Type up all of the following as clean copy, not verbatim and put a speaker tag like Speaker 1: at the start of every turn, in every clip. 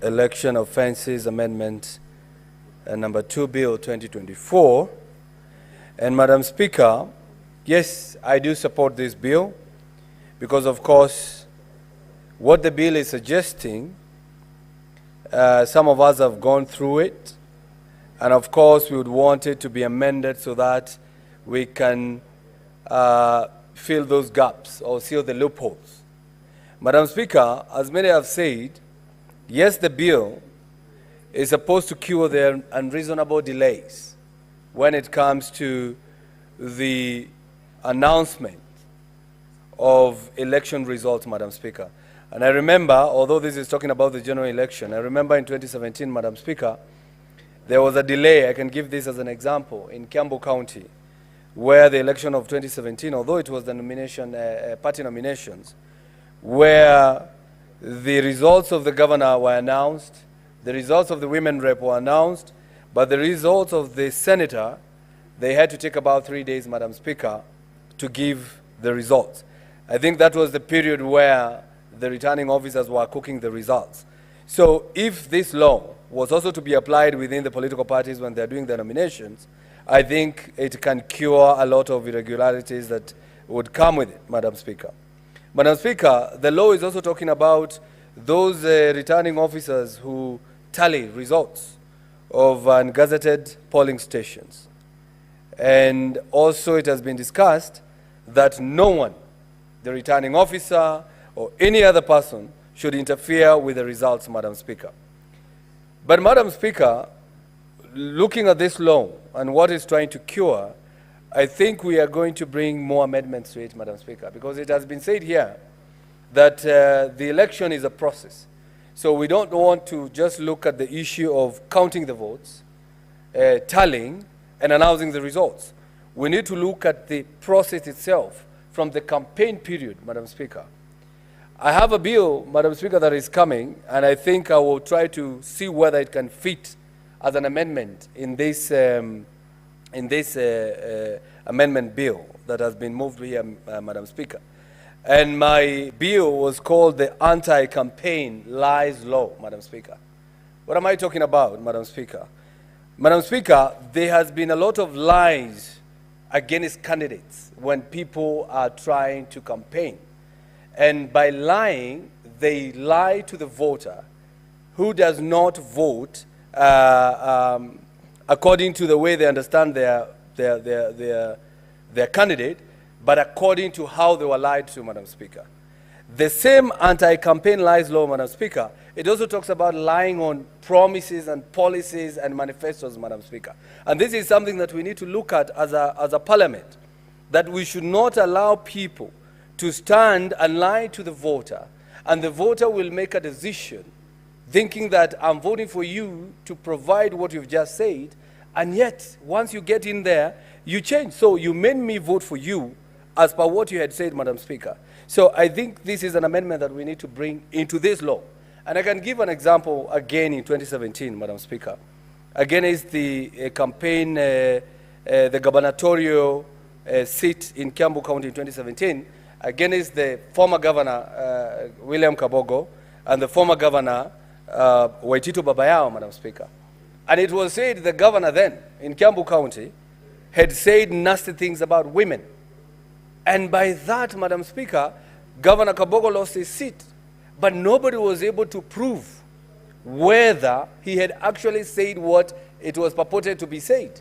Speaker 1: Election Offences Amendment number 2 Bill 2024. And Madam Speaker, yes, I do support this bill because, of course, what the bill is suggesting, some of us have gone through it, and of course we would want it to be amended so that we can fill those gaps or seal the loopholes. Madam Speaker, as many have said, yes, the bill is supposed to cure the unreasonable delays when it comes to the announcement of election results, Madam Speaker. And I remember, although this is talking about the general election, I remember in 2017, Madam Speaker, there was a delay. I can give this as an example in Kiambu County, where the election of 2017, although it was the nomination, party nominations, where the results of the governor were announced, the results of the women rep were announced, but the results of the senator, they had to take about 3 days, Madam Speaker, to give the results. I think that was the period where the returning officers were cooking the results. So if this law was also to be applied within the political parties when they're doing their nominations, I think it can cure a lot of irregularities that would come with it, Madam Speaker. Madam Speaker, the law is also talking about those returning officers who tally results of ungazetted polling stations. And also it has been discussed that no one, the returning officer or any other person, should interfere with the results, Madam Speaker. But Madam Speaker, looking at this law and what it's trying to cure, I think we are going to bring more amendments to it, Madam Speaker, because it has been said here that the election is a process. So we don't want to just look at the issue of counting the votes, tallying, and announcing the results. We need to look at the process itself from the campaign period, Madam Speaker. I have a bill, Madam Speaker, that is coming, and I think I will try to see whether it can fit as an amendment in this amendment bill that has been moved here, Madam Speaker. And my bill was called the Anti-Campaign Lies Law, Madam Speaker. What am I talking about, Madam Speaker? Madam Speaker, there has been a lot of lies against candidates when people are trying to campaign. And by lying, they lie to the voter who does not vote according to the way they understand their candidate, but according to how they were lied to, Madam Speaker. The same anti-campaign lies law, Madam Speaker, it also talks about lying on promises and policies and manifestos, Madam Speaker. And this is something that we need to look at as a parliament, that we should not allow people to stand and lie to the voter, and the voter will make a decision thinking that I'm voting for you to provide what you've just said, and yet once you get in there, you change. So you made me vote for you as per what you had said, Madam Speaker. So I think this is an amendment that we need to bring into this law. And I can give an example again in 2017, Madam Speaker. Again is the campaign, the gubernatorial seat in Kiambu County in 2017, against the former governor, William Kabogo, and the former governor, Waitito Babayao, Madam Speaker. And it was said the governor then, in Kiambu County, had said nasty things about women. And by that, Madam Speaker, Governor Kabogo lost his seat. But nobody was able to prove whether he had actually said what it was purported to be said.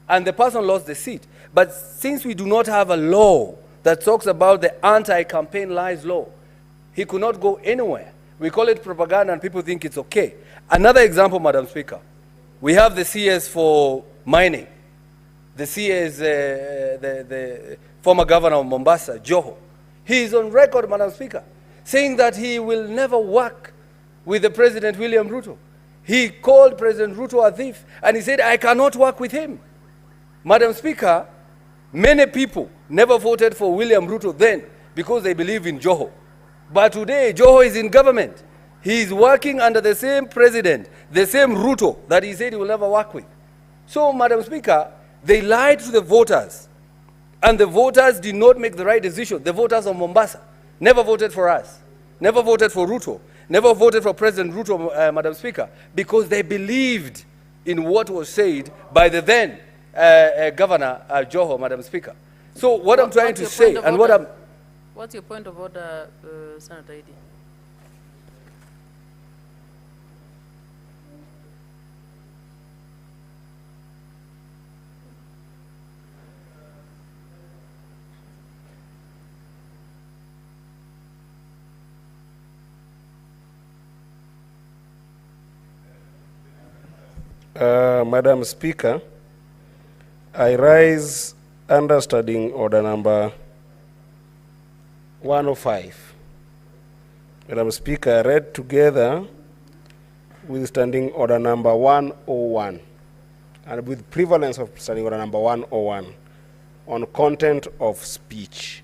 Speaker 1: And the person lost the seat. But since we do not have a law that talks about the anti-campaign lies law, he could not go anywhere. We call it propaganda and people think it's okay. Another example, Madam Speaker, we have the CS for mining. The CS, the former governor of Mombasa, Joho. He is on record, Madam Speaker, saying that he will never work with the President William Ruto. He called President Ruto a thief, and he said, I cannot work with him. Madam Speaker, many people never voted for William Ruto then because they believe in Joho. But today, Joho is in government. He is working under the same president, the same Ruto that he said he will never work with. So, Madam Speaker, they lied to the voters, and the voters did not make the right decision. The voters of Mombasa never voted for us, never voted for Ruto, never voted for President Ruto, Madam Speaker, because they believed in what was said by the then Governor Joho, Madam Speaker. So what I'm trying to say, and what I'm...
Speaker 2: What's your point of order, Senator Eddy?
Speaker 3: Madam Speaker, I rise under Standing Order number 105. Madam Speaker, I read together with Standing Order number 101 and with prevalence of Standing Order number 101 on content of speech.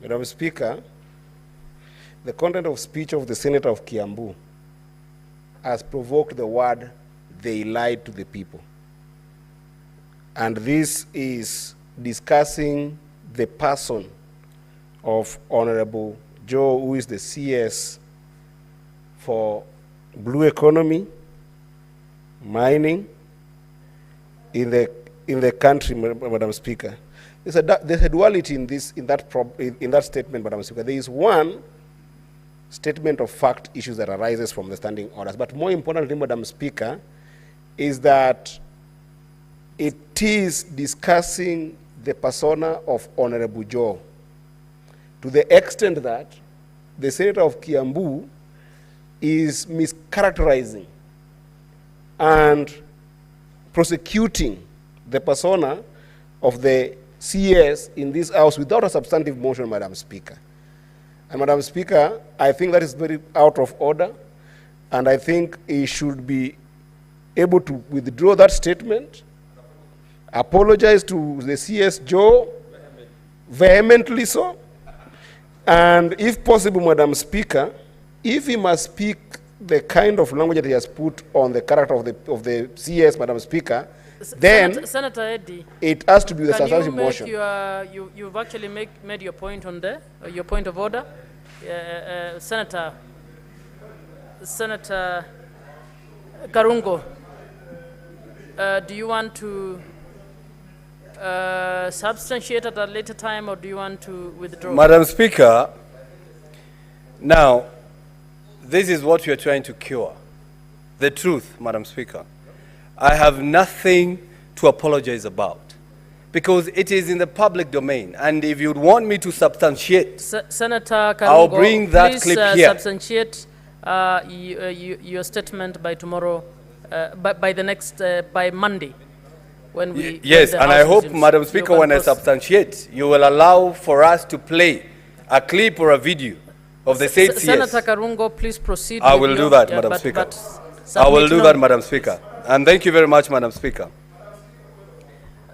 Speaker 3: Madam Speaker, the content of speech of the Senator of Kiambu has provoked the word "they lied to the people." And this is discussing the person of Honorable Joe, who is the CS for blue economy, mining in the country, Madam Speaker. There's a duality in that statement, Madam Speaker. There is one statement of fact issues that arises from the standing orders, but more importantly, Madam Speaker, is that it is discussing the persona of Honorable Joe, to the extent that the Senator of Kiambu is mischaracterizing and prosecuting the persona of the CS in this House without a substantive motion, Madam Speaker. And Madam Speaker, I think that is very out of order, and I think he should be able to withdraw that statement, apologize to the CS Joe, vehemently so, and if possible, Madam Speaker, if he must speak the kind of language that he has put on the character of the CS, Madam Speaker, then
Speaker 2: Senator Eddy,
Speaker 3: it has to be the substantive motion.
Speaker 2: You've actually made your point on there, your point of order. Senator Karungo, do you want to substantiate at a later time, or do you want to withdraw?
Speaker 1: Madam Speaker, now, this is what you're trying to cure. The truth, Madam Speaker. I have nothing to apologize about, because it is in the public domain. And if you'd want me to substantiate,
Speaker 2: Senator Karungo,
Speaker 1: I'll bring that
Speaker 2: please,
Speaker 1: clip here.
Speaker 2: Substantiate your statement by tomorrow, by Monday, when we.
Speaker 1: Yes,
Speaker 2: when the
Speaker 1: and I
Speaker 2: House
Speaker 1: hope,
Speaker 2: resumes.
Speaker 1: Madam Speaker, when I substantiate, you will allow for us to play a clip or a video of the said CS.
Speaker 2: Senator Karungo, please proceed.
Speaker 1: I will do that, Madam Speaker. I will do that, Madam Speaker. And thank you very much, Madam Speaker.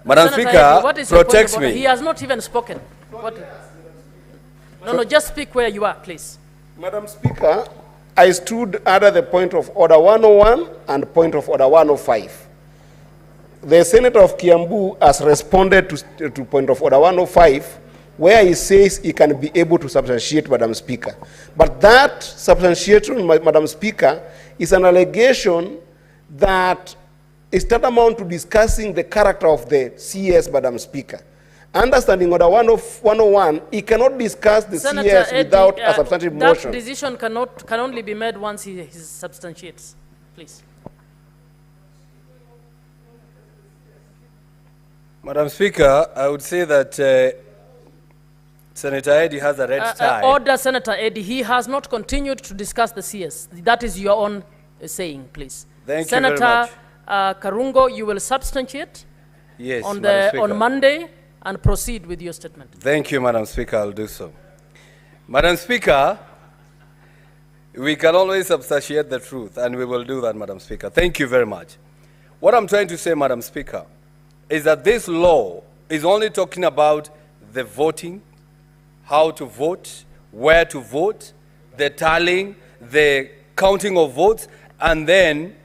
Speaker 1: Madam
Speaker 2: Senator
Speaker 1: Speaker,
Speaker 2: Eddy, what is your
Speaker 1: protects
Speaker 2: point of order?
Speaker 1: me.
Speaker 2: He has not even spoken. No, just speak where you are, please.
Speaker 3: Madam Speaker, I stood under the point of order 101 and point of order 105. The Senator of Kiambu has responded to point of order 105, where he says he can be able to substantiate, Madam Speaker. But that substantiation, Madam Speaker, is an allegation that is tantamount to discussing the character of the CS, Madam Speaker. Understanding order 101, he cannot discuss the
Speaker 2: Senator
Speaker 3: CS
Speaker 2: Eddy,
Speaker 3: without a substantive motion.
Speaker 2: That decision can only be made once he substantiates. Please.
Speaker 1: Madam Speaker, I would say that Senator Eddy has a red tie.
Speaker 2: Order, Senator Eddy. He has not continued to discuss the CS. That is your own saying, please.
Speaker 1: Thank
Speaker 2: Senator
Speaker 1: you very much.
Speaker 2: Karungo, you will substantiate
Speaker 1: Yes,
Speaker 2: on Monday and proceed with your statement.
Speaker 1: Thank you, Madam Speaker. I'll do so. Madam Speaker, we can always substantiate the truth, and we will do that, Madam Speaker. Thank you very much. What I'm trying to say, Madam Speaker, is that this law is only talking about the voting, how to vote, where to vote, the tallying, the counting of votes, and then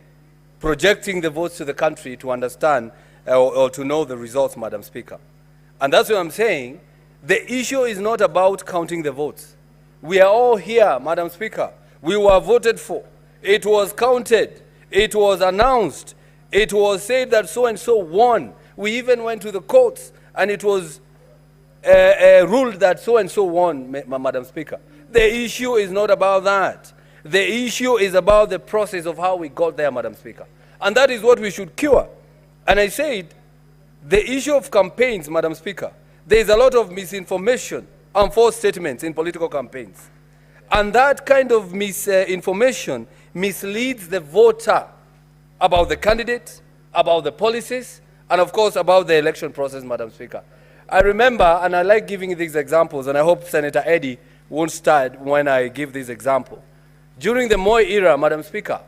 Speaker 1: projecting the votes to the country to understand or to know the results, Madam Speaker. And that's what I'm saying. The issue is not about counting the votes. We are all here, Madam Speaker. We were voted for. It was counted. It was announced. It was said that so-and-so won. We even went to the courts, and it was ruled that so-and-so won, Madam Speaker. The issue is not about that. The issue is about the process of how we got there, Madam Speaker. And that is what we should cure. And I said, the issue of campaigns, Madam Speaker, there is a lot of misinformation and false statements in political campaigns. And that kind of misinformation misleads the voter about the candidate, about the policies, and of course about the election process, Madam Speaker. I remember, and I like giving these examples, and I hope Senator Eddie won't start when I give this example. During the Moi era, Madam Speaker,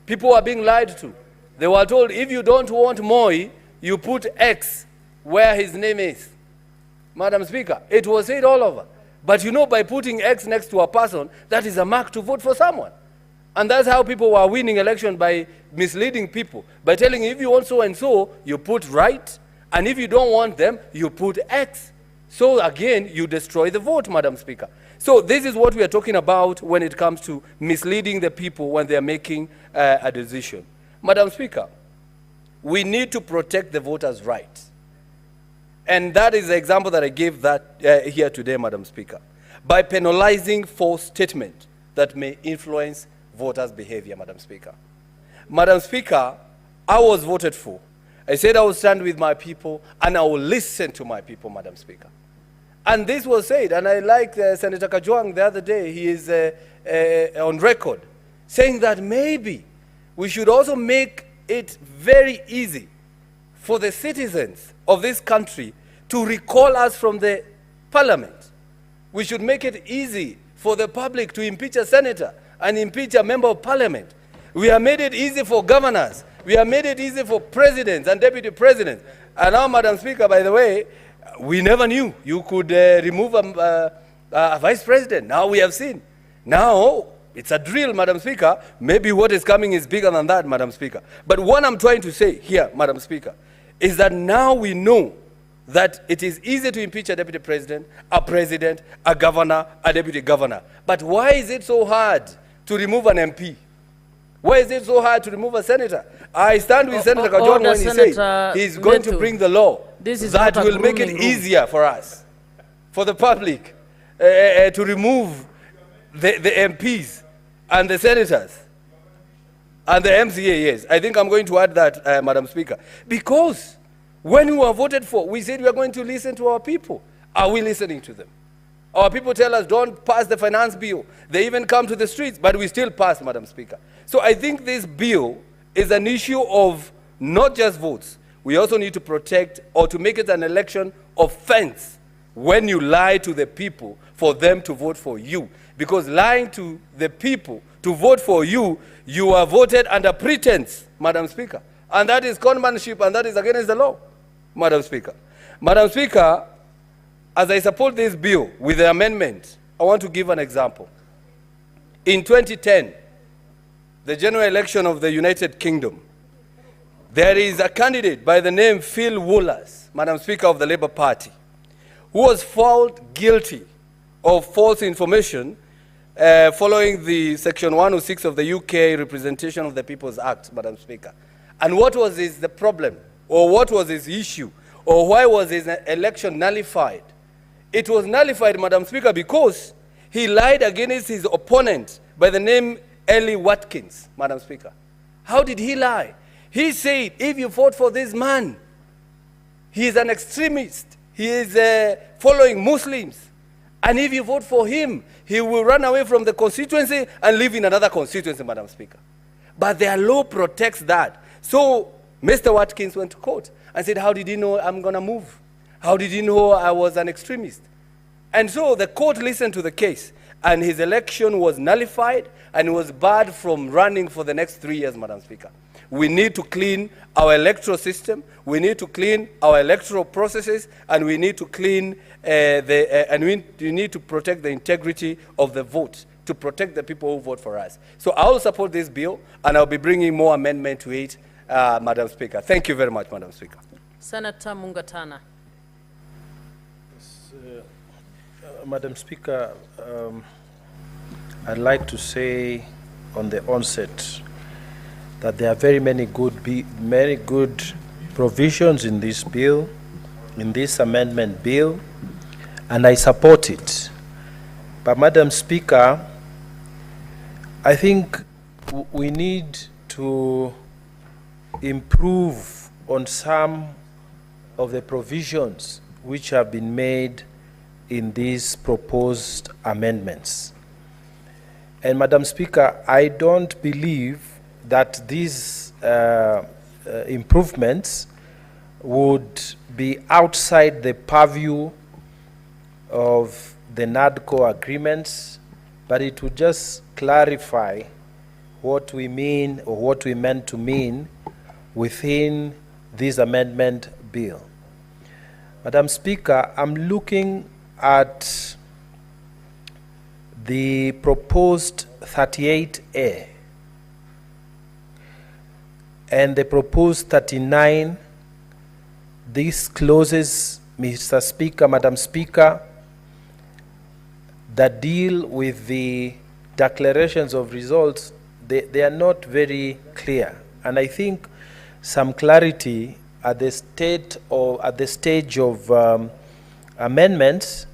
Speaker 1: people were being lied to. They were told, if you don't want Moi, you put X where his name is. Madam Speaker, it was said all over. But you know, by putting X next to a person, that is a mark to vote for someone. And that's how people were winning election, by misleading people. By telling, if you want so and so, you put right. And if you don't want them, you put X. So again, you destroy the vote, Madam Speaker. So this is what we are talking about when it comes to misleading the people when they are making a decision. Madam Speaker, we need to protect the voters' rights. And that is the example that I gave that here today, Madam Speaker, by penalizing false statement that may influence voters' behavior, Madam Speaker. Madam Speaker, I was voted for. I said I will stand with my people and I will listen to my people, Madam Speaker. And this was said, and I like Senator Kajwang the other day, he is on record, saying that maybe we should also make it very easy for the citizens of this country to recall us from the parliament. We should make it easy for the public to impeach a senator and impeach a member of parliament. We have made it easy for governors. We have made it easy for presidents and deputy presidents. And now, Madam Speaker, by the way, we never knew you could remove a vice president. Now we have seen. Now, it's a drill, Madam Speaker. Maybe what is coming is bigger than that, Madam Speaker. But what I'm trying to say here, Madam Speaker, is that now we know that it is easy to impeach a deputy president, a governor, a deputy governor. But why is it so hard to remove an MP? Why is it so hard to remove a senator? I stand with Senator Kajwang when he says he's going to bring the law that will make it easier for us, for the public, to remove the MPs and the senators and the MCA, yes. I think I'm going to add that, Madam Speaker. Because when we were voted for, we said we are going to listen to our people. Are we listening to them? Our people tell us, don't pass the finance bill. They even come to the streets, but we still pass, Madam Speaker. So I think this bill is an issue of not just votes. We also need to protect, or to make it an election offense when you lie to the people for them to vote for you. Because lying to the people to vote for you, you are voted under pretense, Madam Speaker. And that is conmanship, and that is against the law, Madam Speaker. Madam Speaker, as I support this bill with the amendment, I want to give an example. In 2010, the general election of the United Kingdom, there is a candidate by the name Phil Woolers, Madam Speaker, of the Labour Party, who was found guilty of false information following the Section 106 of the UK Representation of the People's Act, Madam Speaker. And what was the problem, or what was his issue, or why was his election nullified? It was nullified, Madam Speaker, because he lied against his opponent by the name Ellie Watkins, Madam Speaker. How did he lie? He said, if you vote for this man, he is an extremist. He is following Muslims. And if you vote for him, he will run away from the constituency and live in another constituency, Madam Speaker. But their law protects that. So Mr. Watkins went to court and said, how did he know I'm going to move? How did he know I was an extremist? And so the court listened to the case, and his election was nullified and was barred from running for the next 3 years, Madam Speaker. We need to clean our electoral system, we need to clean our electoral processes, and we need to clean we need to protect the integrity of the vote, to protect the people who vote for us. So I will support this bill, and I'll be bringing more amendment to it, Madam Speaker. Thank you very much, Madam Speaker.
Speaker 2: Senator Mungatana.
Speaker 4: Madam Speaker, I'd like to say on the onset that there are very many good provisions in this bill, in this amendment bill, and I support it. But Madam Speaker, I think we need to improve on some of the provisions which have been made in these proposed amendments. And Madam Speaker, I don't believe that these improvements would be outside the purview of the NADCO agreements, but it would just clarify what we mean or what we meant to mean within this amendment bill. Madam Speaker, I'm looking at the proposed 38A and the proposed 39. These clauses, Mr. Speaker, Madam Speaker, that deal with the declarations of results, they are not very clear. And I think some clarity at the stage of amendments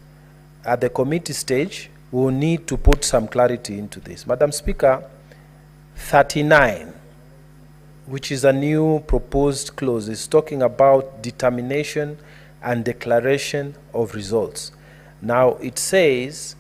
Speaker 4: at the committee stage, we will need to put some clarity into this. Madam Speaker, 39, which is a new proposed clause, is talking about determination and declaration of results. Now it says